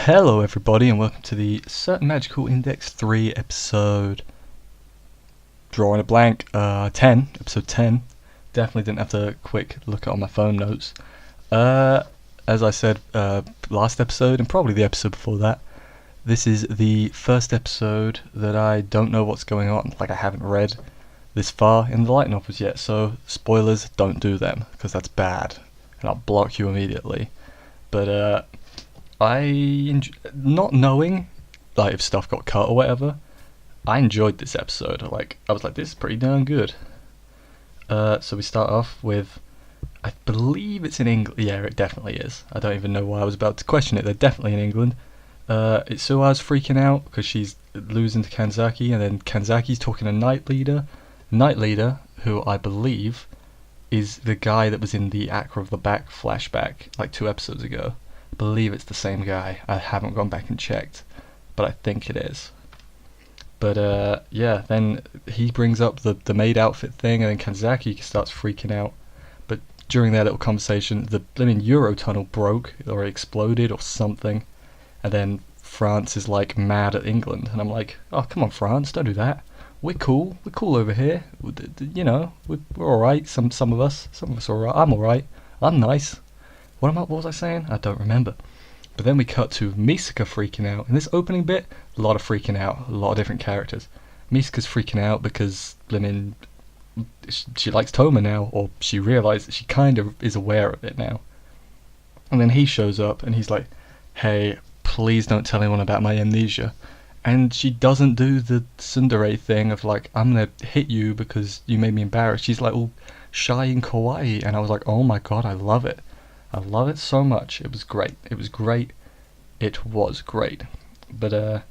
Hello everybody and welcome to the Certain Magical Index 3 episode, drawing a blank, 10, episode 10. Definitely didn't have to quick look at on my phone notes. As I said last episode and probably the episode before that, this is the first episode that I don't know what's going on. Like, I haven't read this far in the light novels yet, so spoilers, don't do them because that's bad and I'll block you immediately. But not knowing like if stuff got cut or whatever, I enjoyed this episode. Like, I was like, this is pretty darn good. So we start off with, I believe it's in England. Yeah, it definitely is. I don't even know why I was about to question it. They're definitely in England. It's Sua's freaking out because she's losing to Kanzaki, and then Kanzaki's talking to Night Leader. Night Leader, who I believe is the guy that was in the Accra of the Back flashback like 2 episodes ago. I believe it's the same guy. I haven't gone back and checked, but I think it is. But yeah, then he brings up the maid outfit thing, and then Kanzaki starts freaking out. But during their little conversation, the blimmin' Eurotunnel broke or exploded or something, and then France is like mad at England, and I'm like, oh come on France, don't do that. We're cool over here. You know, we're all right. Some of us are all right. I'm all right. I'm nice. What was I saying? I don't remember. But then we cut to Misaka freaking out. In this opening bit, a lot of freaking out. A lot of different characters. Misaka's freaking out because, blimmin', she likes Toma now, or she realised that she kind of is aware of it now. And then he shows up and he's like, hey, please don't tell anyone about my amnesia. And she doesn't do the tsundere thing of like, I'm gonna hit you because you made me embarrassed. She's like all shy and kawaii, and I was like, oh my god, I love it. I love it so much. It was great. It was great. But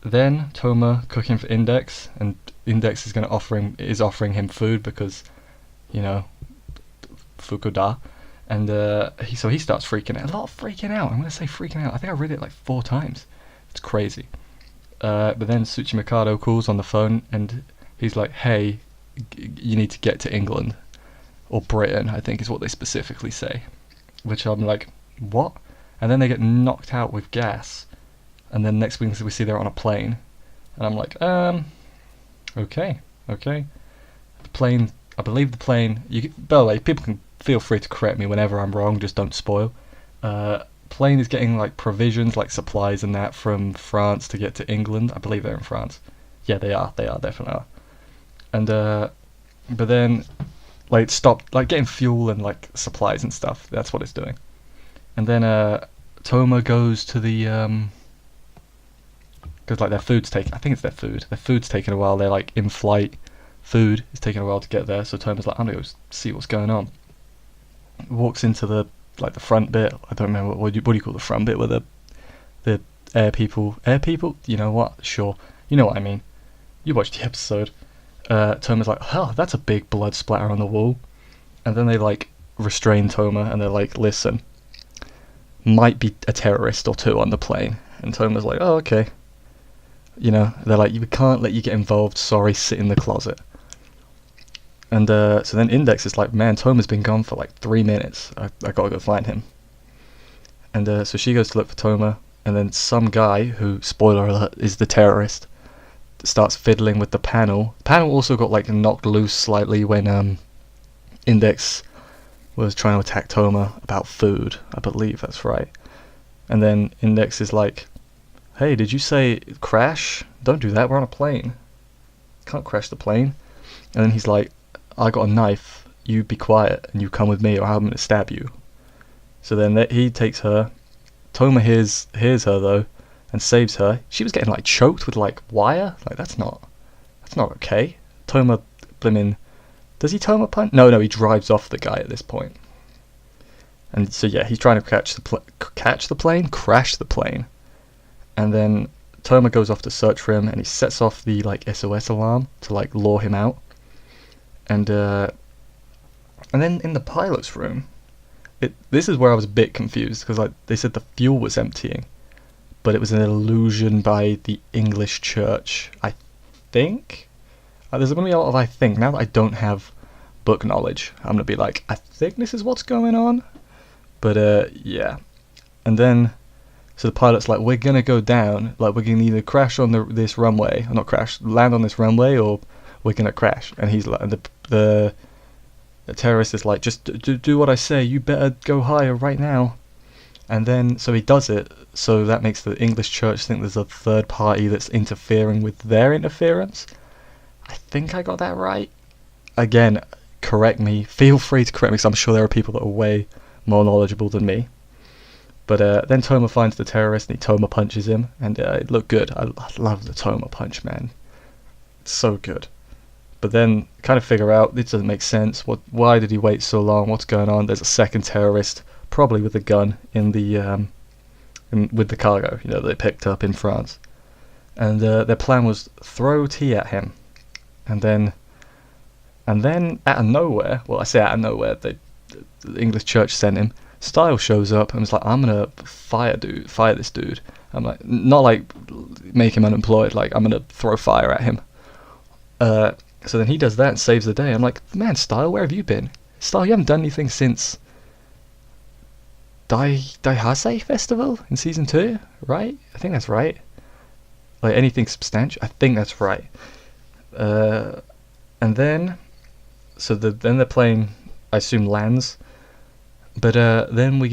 then Toma cooking for Index, and Index is offering him food because, you know, Fukuda, and so he starts freaking out. A lot of freaking out. I'm gonna say freaking out. I think I read it like 4 times. It's crazy. But then Tsuchimikado calls on the phone, and he's like, "Hey, you need to get to England or Britain," I think is what they specifically say. Which I'm like, what? And then they get knocked out with gas, and then next week we see they're on a plane, and I'm like, okay. The plane, I believe the plane. By the way, people can feel free to correct me whenever I'm wrong. Just don't spoil. Plane is getting like provisions, like supplies and that from France to get to England. I believe they're in France. Yeah, they are. They definitely are. And but then, like, stopped like getting fuel and like supplies and stuff. That's what it's doing. And then Toma goes to the because like their food's taken. I think it's their food. Their food's taking a while. They're like in flight. Food is taking a while to get there. So Toma's like, I'm gonna go see what's going on. Walks into the front bit. I don't remember what do you call the front bit where the air people. You know what? Sure. You know what I mean. You watched the episode. Toma's like, oh, that's a big blood splatter on the wall. And then they like restrain Toma, and they're like, listen, might be a terrorist or 2 on the plane. And Toma's like, oh, okay. You know, they're like, we can't let you get involved, sorry, sit in the closet. And so then Index is like, man, Toma's been gone for like 3 minutes. I gotta go find him. And so she goes to look for Toma, and then some guy, who, spoiler alert, is the terrorist, starts fiddling with the panel. The panel also got like knocked loose slightly when Index was trying to attack Toma about food. I believe that's right. And then Index is like, hey, did you say crash? Don't do that, we're on a plane. Can't crash the plane. And then he's like, I got a knife, you be quiet and you come with me or I'm gonna stab you. So then he takes her. Toma hears her though and saves her. She was getting like choked with like wire. Like that's not okay. Toma blimmin', does he Toma punch? No, he drives off the guy at this point. And so yeah, he's trying to crash the plane. And then Toma goes off to search for him, and he sets off the like SOS alarm to like lure him out. And then in the pilot's room, this is where I was a bit confused because like they said the fuel was emptying, but it was an illusion by the English church. I think there's going to be a lot of I think. Now that I don't have book knowledge, I'm going to be like, I think this is what's going on. But yeah, and then So the pilot's like, we're gonna go down. Like, we're gonna either crash on this runway, or not crash, land on this runway, or we're gonna crash. And he's like, and the terrorist is like, just do what I say. You better go higher right now. And then, so he does it. So that makes the English church think there's a third party that's interfering with their interference. I think I got that right. Again, correct me. Feel free to correct me, because I'm sure there are people that are way more knowledgeable than me. But then Toma finds the terrorist, and he Toma punches him, and it looked good. I love the Toma punch, man. It's so good. But then kind of figure out, this doesn't make sense. Why did he wait so long? What's going on? There's a second terrorist, probably with a gun, in the with the cargo, that they picked up in France. And their plan was throw tea at him, and then out of nowhere, well, I say out of nowhere, the English church sent him. Style shows up and was like, I'm gonna fire this dude. I'm like, not like make him unemployed, like I'm gonna throw fire at him. So then he does that and saves the day. I'm like, man, Style, where have you been? Style, you haven't done anything since Daihase Festival in season 2, right? I think that's right. Like anything substantial, I think that's right. And then, so then they're playing, I assume, lands. But then we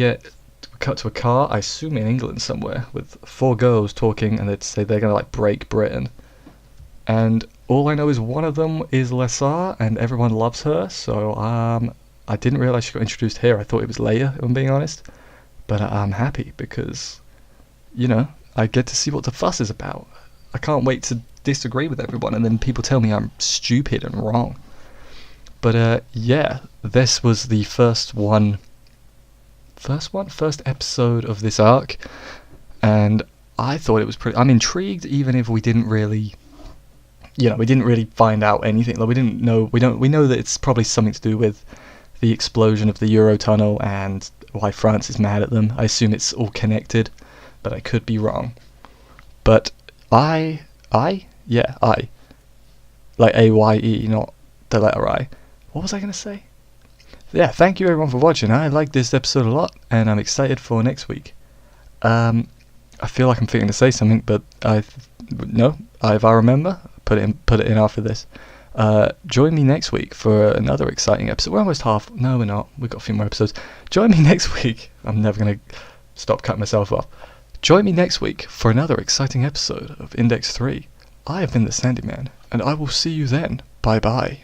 cut to a car, I assume in England somewhere, with 4 girls talking, and they'd say they're gonna like break Britain. And all I know is one of them is Lessar, and everyone loves her. So I didn't realize she got introduced here. I thought it was Leia, if I'm being honest. But I'm happy because, I get to see what the fuss is about. I can't wait to disagree with everyone, and then people tell me I'm stupid and wrong. But yeah, this was the first episode of this arc, and I thought it was pretty. I'm intrigued, even if we didn't really, we didn't really find out anything. Like we didn't know. We know that it's probably something to do with the explosion of the Eurotunnel and why France is mad at them. I assume it's all connected, but I could be wrong. But I, like AYE, not the letter I. What was I gonna say? Yeah, thank you everyone for watching. I liked this episode a lot, and I'm excited for next week. I feel like I'm thinking to say something, but if I remember, put it in after this. Join me next week for another exciting episode. We're almost half. No, we're not. We've got a few more episodes. Join me next week. I'm never gonna stop cutting myself off. Join me next week for another exciting episode of Index 3. I have been the Sandy Man, and I will see you then. Bye bye.